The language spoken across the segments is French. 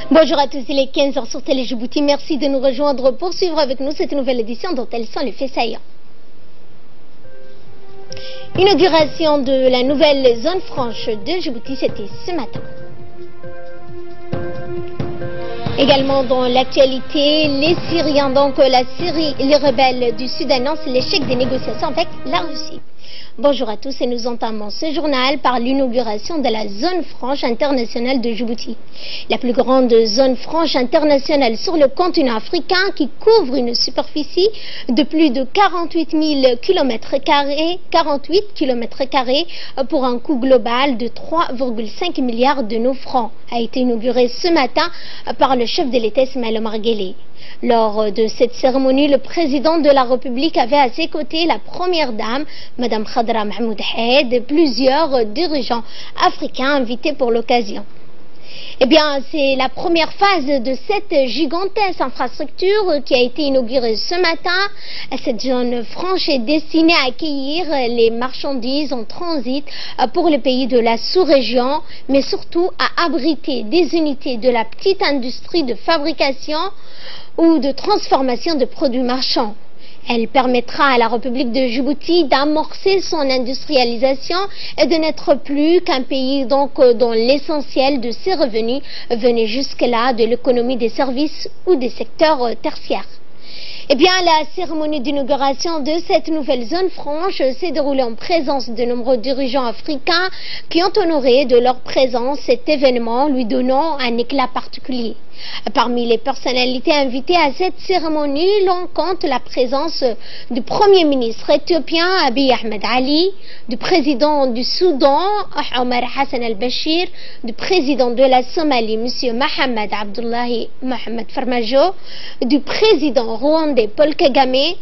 Bonjour à tous, il est 15h sur Télé Djibouti. Merci de nous rejoindre pour suivre avec nous cette nouvelle édition dont elles sont les faits saillants. Inauguration de la nouvelle zone franche de Djibouti, c'était ce matin. Également dans l'actualité, les Syriens, donc la Syrie, les rebelles du Sud annoncent l'échec des négociations avec la Russie. Bonjour à tous et nous entamons ce journal par l'inauguration de la zone franche internationale de Djibouti. La plus grande zone franche internationale sur le continent africain qui couvre une superficie de plus de 48 000 km², 48 km² pour un coût global de 3,5 milliards de nos francs, a été inaugurée ce matin par le chef de l'État Ismaël Omar Guelleh. Lors de cette cérémonie, le président de la République avait à ses côtés la première dame, Mme Khadra Mahmoud Haïd, et plusieurs dirigeants africains invités pour l'occasion. Eh bien, c'est la première phase de cette gigantesque infrastructure qui a été inaugurée ce matin. Cette zone franche est destinée à accueillir les marchandises en transit pour les pays de la sous-région, mais surtout à abriter des unités de la petite industrie de fabrication ou de transformation de produits marchands. Elle permettra à la République de Djibouti d'amorcer son industrialisation et de n'être plus qu'un pays dont l'essentiel de ses revenus venait jusque-là de l'économie des services ou des secteurs tertiaires. Eh bien, la cérémonie d'inauguration de cette nouvelle zone franche s'est déroulée en présence de nombreux dirigeants africains qui ont honoré de leur présence cet événement, lui donnant un éclat particulier. Parmi les personnalités invitées à cette cérémonie, l'on compte la présence du Premier ministre éthiopien Abiy Ahmed Ali, du président du Soudan Omar Hassan al-Bashir, du président de la Somalie M. Mohamed Abdullahi Mohamed Farmajo, du président rwandais Paul Kagame,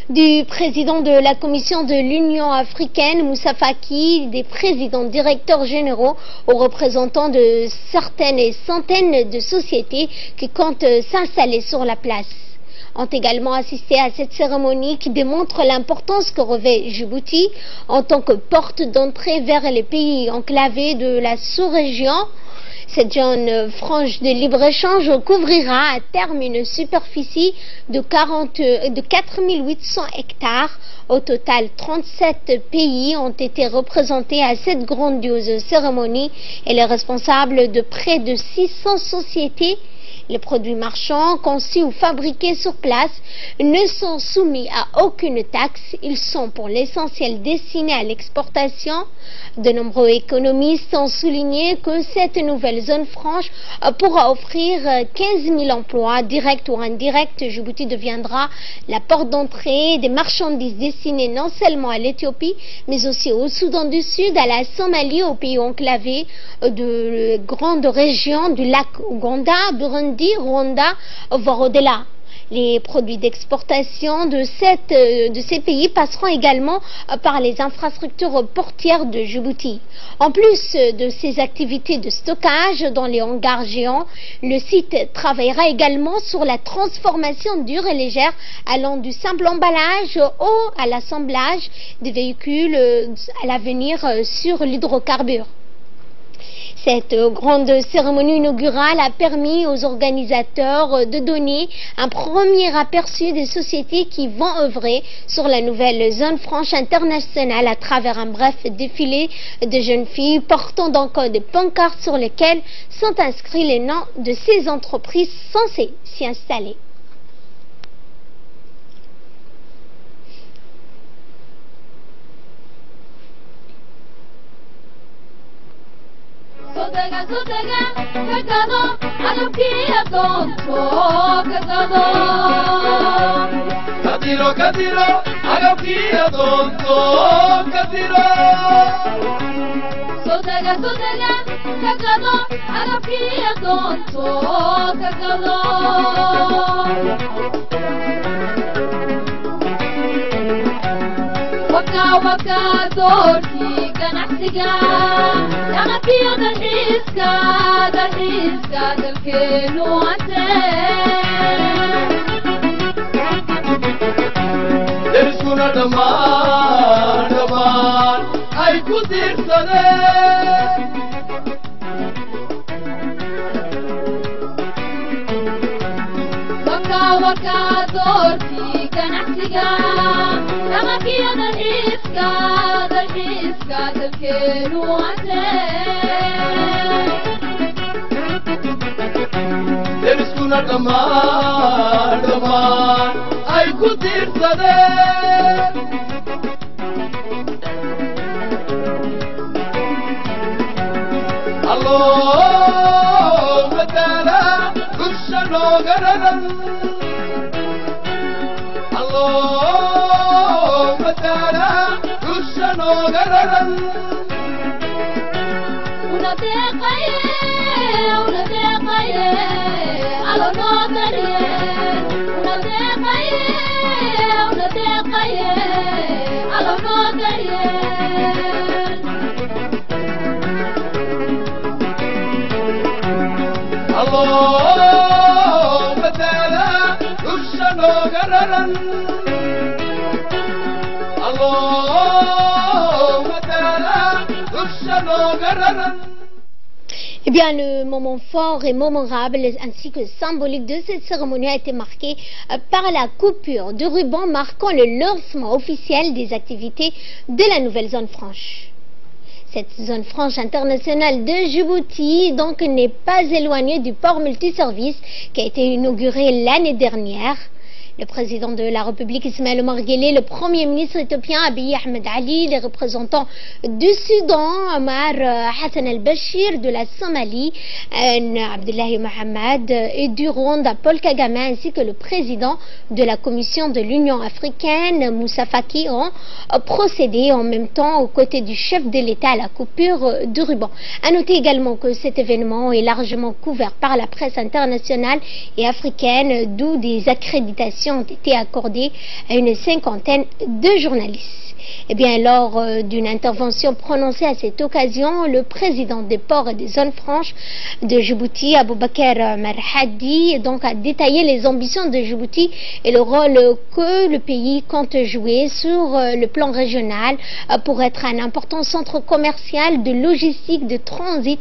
du président de la Commission de l'Union africaine, Moussa Faki, des présidents directeurs généraux aux représentants de certaines centaines de sociétés qui comptent s'installer sur la place. Ont également assisté à cette cérémonie qui démontre l'importance que revêt Djibouti en tant que porte d'entrée vers les pays enclavés de la sous-région. Cette zone franche de libre-échange couvrira à terme une superficie de 4 800 hectares. Au total, 37 pays ont été représentés à cette grandiose cérémonie et les responsables de près de 600 sociétés. Les produits marchands conçus ou fabriqués sur place ne sont soumis à aucune taxe. Ils sont pour l'essentiel destinés à l'exportation. De nombreux économistes ont souligné que cette nouvelle zone franche pourra offrir 15 000 emplois directs ou indirects. Djibouti deviendra la porte d'entrée des marchandises destinées non seulement à l'Éthiopie, mais aussi au Soudan du Sud, à la Somalie, aux pays enclavés de grandes régions du lac Ouganda, Burundi, Rwanda, voire au-delà. Les produits d'exportation de ces pays passeront également par les infrastructures portières de Djibouti. En plus de ces activités de stockage dans les hangars géants, le site travaillera également sur la transformation dure et légère allant du simple emballage à l'assemblage des véhicules à l'avenir sur l'hydrocarbure. Cette grande cérémonie inaugurale a permis aux organisateurs de donner un premier aperçu des sociétés qui vont œuvrer sur la nouvelle zone franche internationale à travers un bref défilé de jeunes filles portant donc des pancartes sur lesquelles sont inscrits les noms de ces entreprises censées s'y installer. Kakado, agapia tonto, kakado. Katiro, agapia tonto, katiro. Sodega, kakado, agapia tonto, kakado. Waka dorki ganacsiga, agapia dalxiiska dalkenu ante. dhammaan dhammaan ay ku tiirsadeen wakaa doortii ganacsiga dhaqankiyo dalxiiska dalkeenu antee deriskuna dhammaan dhammaan ay ku tiirsadeen alloo mataala dusha nooga raran alloo mataala dusha nooga raran una deeqaye alo noo dariyeen una deeqaye alo noo dariyeen alloo mataala dusha nooga raran alloo mataala dusha nooga raran. Eh bien, le moment fort et mémorable ainsi que symbolique de cette cérémonie a été marqué par la coupure de ruban marquant le lancement officiel des activités de la nouvelle zone franche. Cette zone franche internationale de Djibouti donc n'est pas éloignée du port multiservice qui a été inauguré l'année dernière. Le président de la République Ismaël Omar Guelleh, le premier ministre éthiopien Abiy Ahmed Ali, les représentants du Soudan, Omar Hassan al-Bashir, de la Somalie, Abdullahi Mohamed, et du Rwanda, Paul Kagame, ainsi que le président de la Commission de l'Union africaine, Moussa Faki, ont procédé en même temps aux côtés du chef de l'État à la coupure du ruban. À noter également que cet événement est largement couvert par la presse internationale et africaine, d'où des accréditations ont été accordées à une cinquantaine de journalistes. Eh bien, lors d'une intervention prononcée à cette occasion, le président des ports et des zones franches de Djibouti, Aboubakar Marhadi, donc a détaillé les ambitions de Djibouti et le rôle que le pays compte jouer sur le plan régional pour être un important centre commercial, de logistique, de transit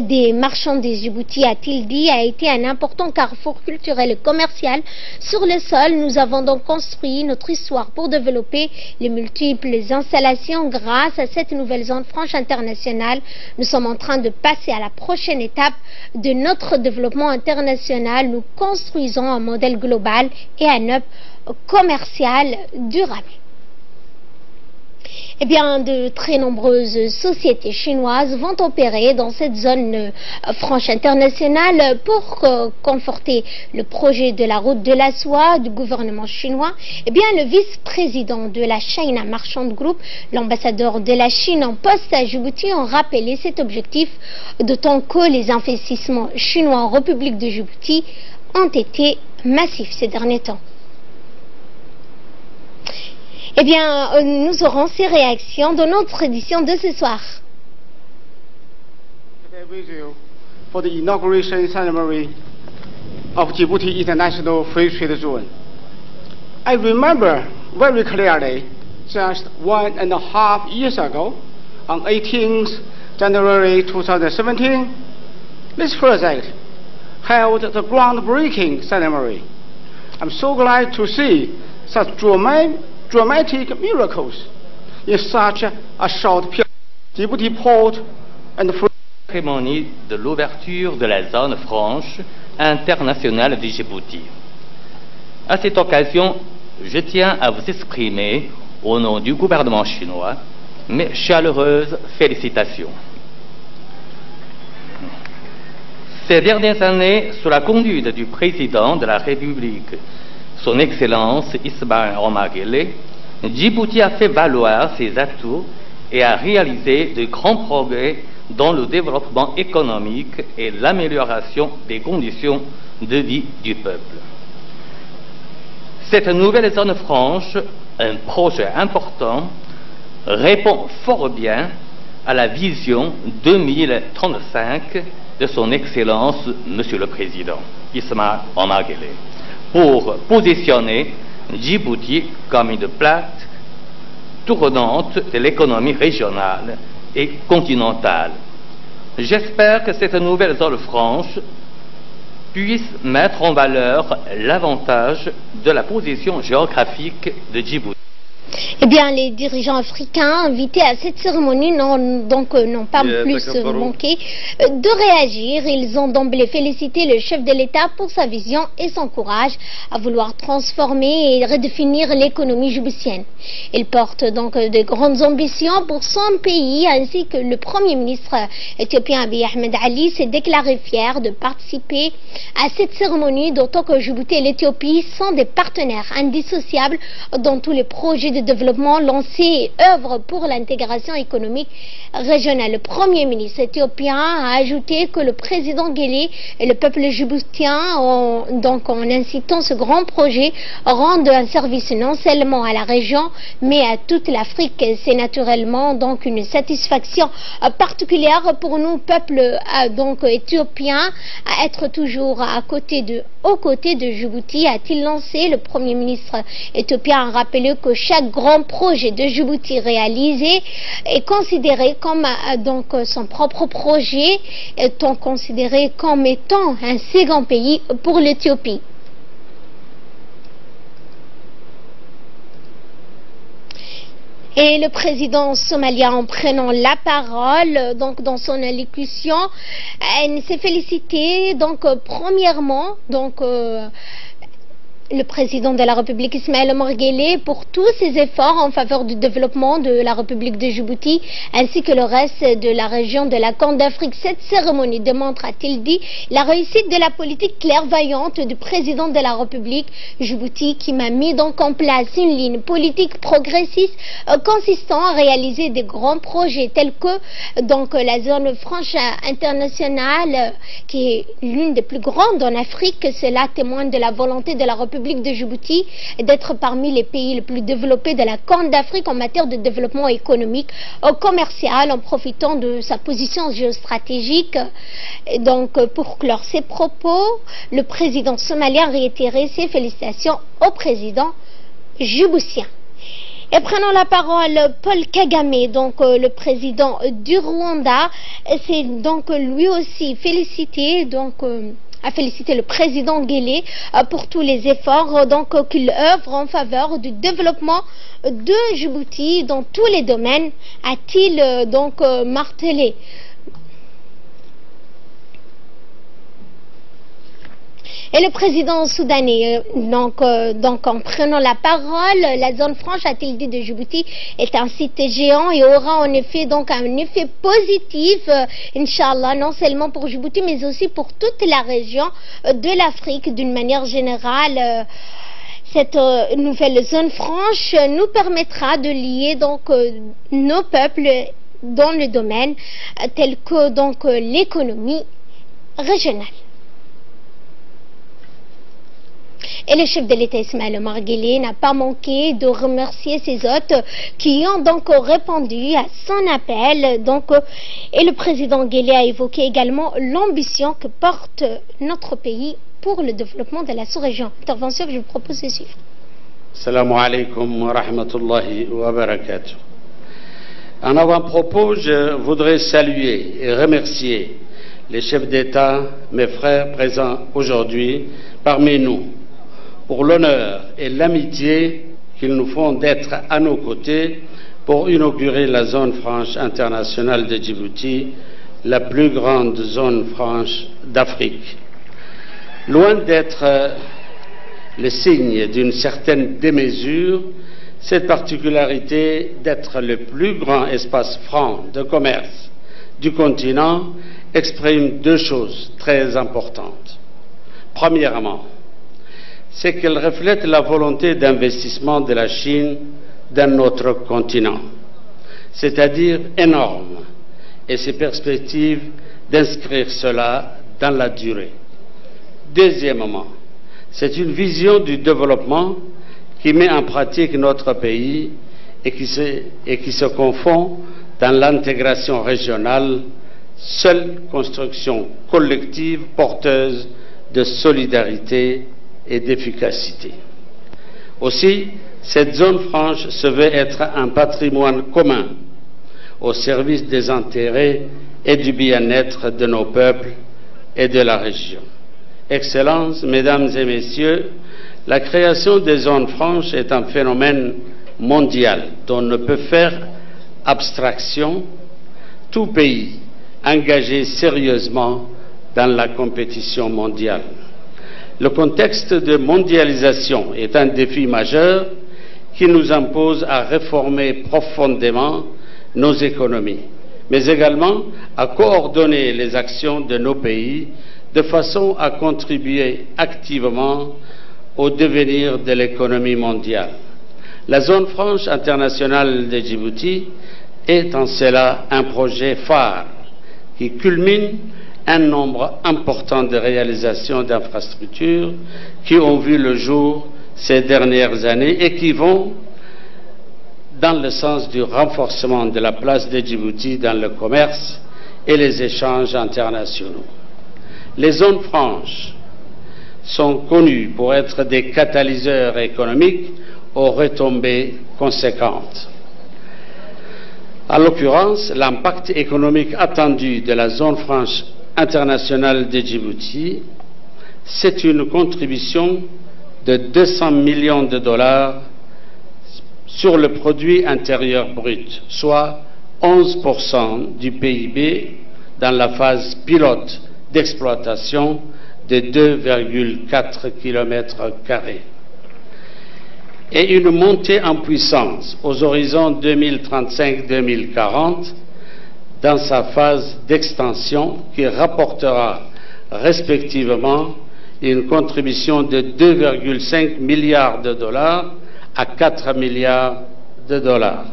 des marchandises. Djibouti, a-t-il dit, a été un important carrefour culturel et commercial sur le sol. Nous avons donc construit notre histoire pour développer les multiples installations grâce à cette nouvelle zone franche internationale. Nous sommes en train de passer à la prochaine étape de notre développement international. Nous construisons un modèle global et un hub commercial durable. Eh bien, de très nombreuses sociétés chinoises vont opérer dans cette zone franche internationale pour conforter le projet de la route de la soie du gouvernement chinois. Eh bien, le vice-président de la China Merchants Group, l'ambassadeur de la Chine en poste à Djibouti, ont rappelé cet objectif, d'autant que les investissements chinois en République de Djibouti ont été massifs ces derniers temps. Eh bien, nous aurons ces réactions dans notre édition de ce soir. For the inauguration ceremony of Djibouti International Free Trade Zone. I remember very clearly just 1.5 years ago, on 18th January 2017, this project held the groundbreaking ceremony. I'm so glad to see such dramatic miracles in such a short period. Djibouti Port and Free cérémonie de l'ouverture de la zone franche internationale de Djibouti. À cette occasion, je tiens à vous exprimer, au nom du gouvernement chinois, mes chaleureuses félicitations. Ces dernières années, sous la conduite du président de la République, Son Excellence Ismaël Omar Guelleh, Djibouti a fait valoir ses atouts et a réalisé de grands progrès dans le développement économique et l'amélioration des conditions de vie du peuple. Cette nouvelle zone franche, un projet important, répond fort bien à la vision 2035 de Son Excellence Monsieur le Président Ismaël Omar Guelleh, pour positionner Djibouti comme une plaque tournante de l'économie régionale et continentale. J'espère que cette nouvelle zone franche puisse mettre en valeur l'avantage de la position géographique de Djibouti. Eh bien, les dirigeants africains invités à cette cérémonie n'ont pas plus manqué de réagir. Ils ont d'emblée félicité le chef de l'État pour sa vision et son courage à vouloir transformer et redéfinir l'économie djiboutienne. Il porte donc de grandes ambitions pour son pays, ainsi que le Premier ministre éthiopien Abiy Ahmed Ali s'est déclaré fier de participer à cette cérémonie, d'autant que Djibouti et l'Éthiopie sont des partenaires indissociables dans tous les projets de développement lancé et œuvre pour l'intégration économique régionale. Le Premier ministre éthiopien a ajouté que le président Guelleh et le peuple djiboutien, en incitant ce grand projet, rendent un service non seulement à la région, mais à toute l'Afrique. C'est naturellement donc une satisfaction particulière pour nous, peuple éthiopien, à être toujours aux côtés de Djibouti, a-t-il lancé. Le Premier ministre éthiopien a rappelé que chaque grand projet de Djibouti réalisé est considéré comme son propre projet, étant considéré comme étant un second pays pour l'Éthiopie. Et le président somalien, en prenant la parole, dans son allocution, s'est félicité, premièrement, le président de la République Ismaël Omar Guelleh pour tous ses efforts en faveur du développement de la République de Djibouti ainsi que le reste de la région de la Corne d'Afrique. Cette cérémonie démontre, a-t-il dit, la réussite de la politique clairvoyante du président de la République Djibouti qui m'a mis en place une ligne politique progressiste consistant à réaliser des grands projets tels que la zone franche internationale qui est l'une des plus grandes en Afrique. Cela témoigne de la volonté de la République de Djibouti d'être parmi les pays les plus développés de la Corne d'Afrique en matière de développement économique, commercial, en profitant de sa position géostratégique. Et pour clore ses propos, le président somalien a réitéré ses félicitations au président djiboutien. Et prenons la parole, Paul Kagame, le président du Rwanda, s'est lui aussi félicité, a félicité le président Guelleh pour tous les efforts qu'il œuvre en faveur du développement de Djibouti dans tous les domaines, a-t-il martelé. Et le président soudanais, en prenant la parole, la zone franche, a-t-il dit, de Djibouti est un site géant et aura en effet un effet positif, Inch'Allah, non seulement pour Djibouti, mais aussi pour toute la région de l'Afrique d'une manière générale. Cette nouvelle zone franche nous permettra de lier nos peuples dans le domaine tel que l'économie régionale. Et le chef de l'État Ismaël Omar Guelleh n'a pas manqué de remercier ses hôtes qui ont répondu à son appel. Et le président Guelleh a évoqué également l'ambition que porte notre pays pour le développement de la sous-région. Intervention que je vous propose de suivre. Assalamu alaikum wa rahmatullahi wa barakatuh. En avant-propos, je voudrais saluer et remercier les chefs d'État, mes frères présents aujourd'hui parmi nous, pour l'honneur et l'amitié qu'ils nous font d'être à nos côtés pour inaugurer la zone franche internationale de Djibouti, la plus grande zone franche d'Afrique. Loin d'être le signe d'une certaine démesure, cette particularité d'être le plus grand espace franc de commerce du continent exprime deux choses très importantes. Premièrement, c'est qu'elle reflète la volonté d'investissement de la Chine dans notre continent, c'est-à-dire énorme, et ses perspectives d'inscrire cela dans la durée. Deuxièmement, c'est une vision du développement qui met en pratique notre pays et qui se confond dans l'intégration régionale, seule construction collective porteuse de solidarité et d'efficacité. Aussi, cette zone franche se veut être un patrimoine commun au service des intérêts et du bien-être de nos peuples et de la région. Excellences, Mesdames et Messieurs, la création des zones franches est un phénomène mondial dont ne peut faire abstraction tout pays engagé sérieusement dans la compétition mondiale. Le contexte de mondialisation est un défi majeur qui nous impose à réformer profondément nos économies, mais également à coordonner les actions de nos pays de façon à contribuer activement au devenir de l'économie mondiale. La zone franche internationale de Djibouti est en cela un projet phare qui culmine un nombre important de réalisations d'infrastructures qui ont vu le jour ces dernières années et qui vont dans le sens du renforcement de la place de Djibouti dans le commerce et les échanges internationaux. Les zones franches sont connues pour être des catalyseurs économiques aux retombées conséquentes. En l'occurrence, l'impact économique attendu de la zone franche internationale de Djibouti, c'est une contribution de 200 millions de dollars sur le produit intérieur brut, soit 11% du PIB dans la phase pilote d'exploitation de 2,4 km². Et une montée en puissance aux horizons 2035-2040 dans sa phase d'extension qui rapportera respectivement une contribution de 2,5 milliards de dollars à 4 milliards de dollars.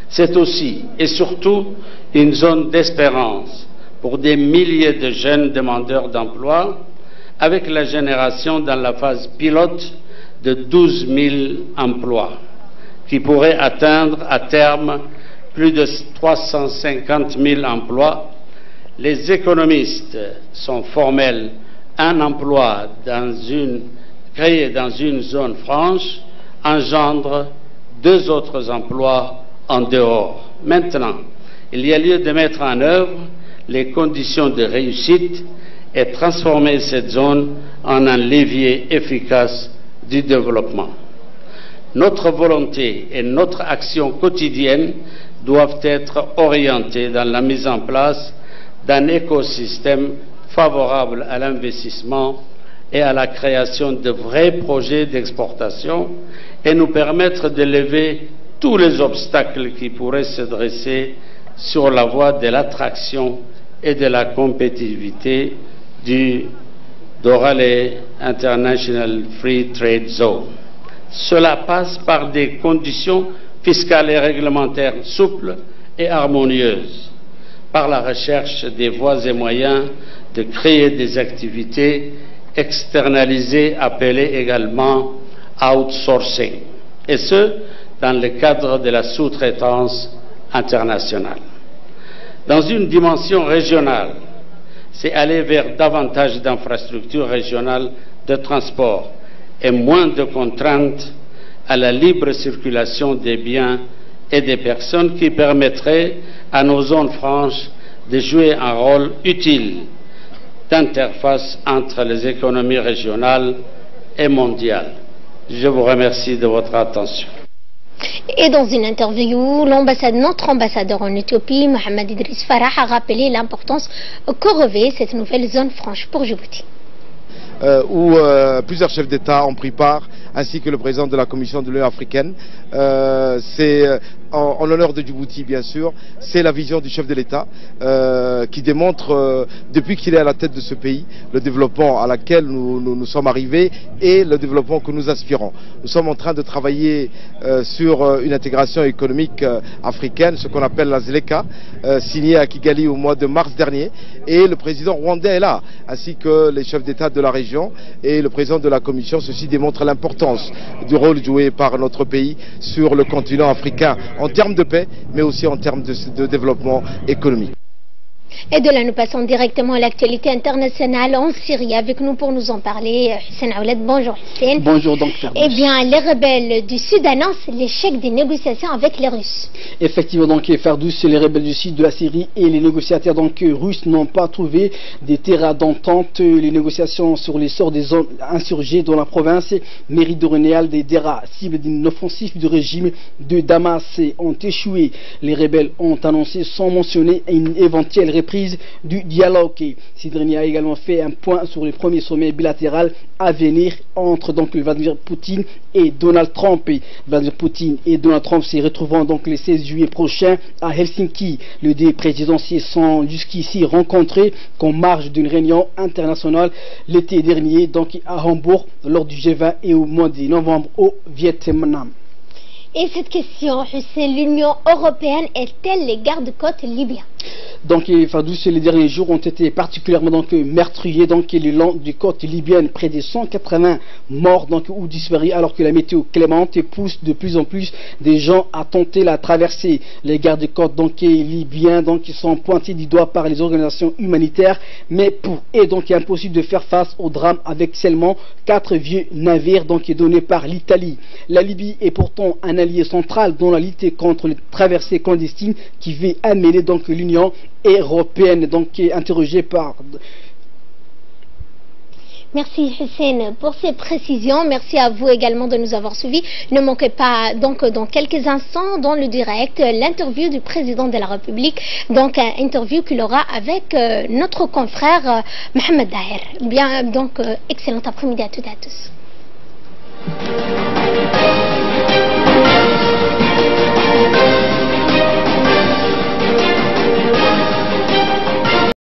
C'est aussi et surtout une zone d'espérance pour des milliers de jeunes demandeurs d'emploi avec la génération dans la phase pilote de 12 000 emplois qui pourraient atteindre à terme plus de 350 000 emplois. Les économistes sont formels. Un emploi créé dans une zone franche engendre 2 autres emplois en dehors. Maintenant, il y a lieu de mettre en œuvre les conditions de réussite et transformer cette zone en un levier efficace du développement. Notre volonté et notre action quotidienne doivent être orientées dans la mise en place d'un écosystème favorable à l'investissement et à la création de vrais projets d'exportation et nous permettre de lever tous les obstacles qui pourraient se dresser sur la voie de l'attraction et de la compétitivité du Dorale International Free Trade Zone. Cela passe par des conditions fiscales et réglementaires souples et harmonieuses, par la recherche des voies et moyens de créer des activités externalisées appelées également outsourcing, et ce, dans le cadre de la sous-traitance internationale. Dans une dimension régionale, c'est aller vers davantage d'infrastructures régionales de transport et moins de contraintes à la libre circulation des biens et des personnes qui permettraient à nos zones franches de jouer un rôle utile d'interface entre les économies régionales et mondiales. Je vous remercie de votre attention. Et dans une interview, notre ambassadeur en Éthiopie, Mohamed Idriss Farah, a rappelé l'importance que revêt cette nouvelle zone franche pour Djibouti. Où plusieurs chefs d'État ont pris part, ainsi que le président de la Commission de l'Union africaine. C'est en l'honneur de Djibouti, bien sûr. C'est la vision du chef de l'État qui démontre, depuis qu'il est à la tête de ce pays, le développement à laquelle nous sommes arrivés et le développement que nous aspirons. Nous sommes en train de travailler sur une intégration économique africaine, ce qu'on appelle la ZLECA, signée à Kigali au mois de mars dernier. Et le président rwandais est là, ainsi que les chefs d'État de la région et le président de la Commission. Ceci démontre l'importance du rôle joué par notre pays sur le continent africain en termes de paix, mais aussi en termes de développement économique. Et de là, nous passons directement à l'actualité internationale en Syrie. Avec nous pour nous en parler, Hussein Aoulet. Bonjour Hussein. Bonjour donc Ferdous. Eh bien, les rebelles du Sud annoncent l'échec des négociations avec les Russes. Effectivement, donc Ferdous, les rebelles du Sud de la Syrie et les négociateurs donc russes n'ont pas trouvé des terrains d'entente. Les négociations sur les sorts des zones insurgées dans la province méridionale des Dera, cible d'une offensive du régime de Damas, ont échoué. Les rebelles ont annoncé sans mentionner une éventuelle reprise du dialogue. Ce dernier a également fait un point sur le premier sommet bilatéral à venir entre donc Vladimir Poutine et Donald Trump. Vladimir Poutine et Donald Trump se retrouveront donc le 16 juillet prochain à Helsinki. Les deux présidentiels sont jusqu'ici rencontrés qu'en marge d'une réunion internationale l'été dernier donc à Hambourg lors du G20 et au mois de novembre au Vietnam. Et cette question, Hussein, l'Union européenne est-elle les gardes-côtes libyens? Donc, Ferdous, les derniers jours ont été particulièrement meurtriers le long des côtes libyennes, près de 180 morts ou disparus, alors que la météo clémente pousse de plus en plus des gens à tenter la traversée. Les gardes-côtes libyens sont pointés du doigt par les organisations humanitaires, mais pour eux impossible de faire face au drame avec seulement 4 vieux navires donnés par l'Italie. La Libye est pourtant un allié central dans la lutte contre les traversées clandestines qui veut amener l'Union européenne, interrogée par... Merci Hussein pour ces précisions. Merci à vous également de nous avoir suivis. Ne manquez pas dans quelques instants dans le direct l'interview du président de la République. Interview qu'il aura avec notre confrère Mohamed Daher. Bien, excellent après-midi à toutes et à tous.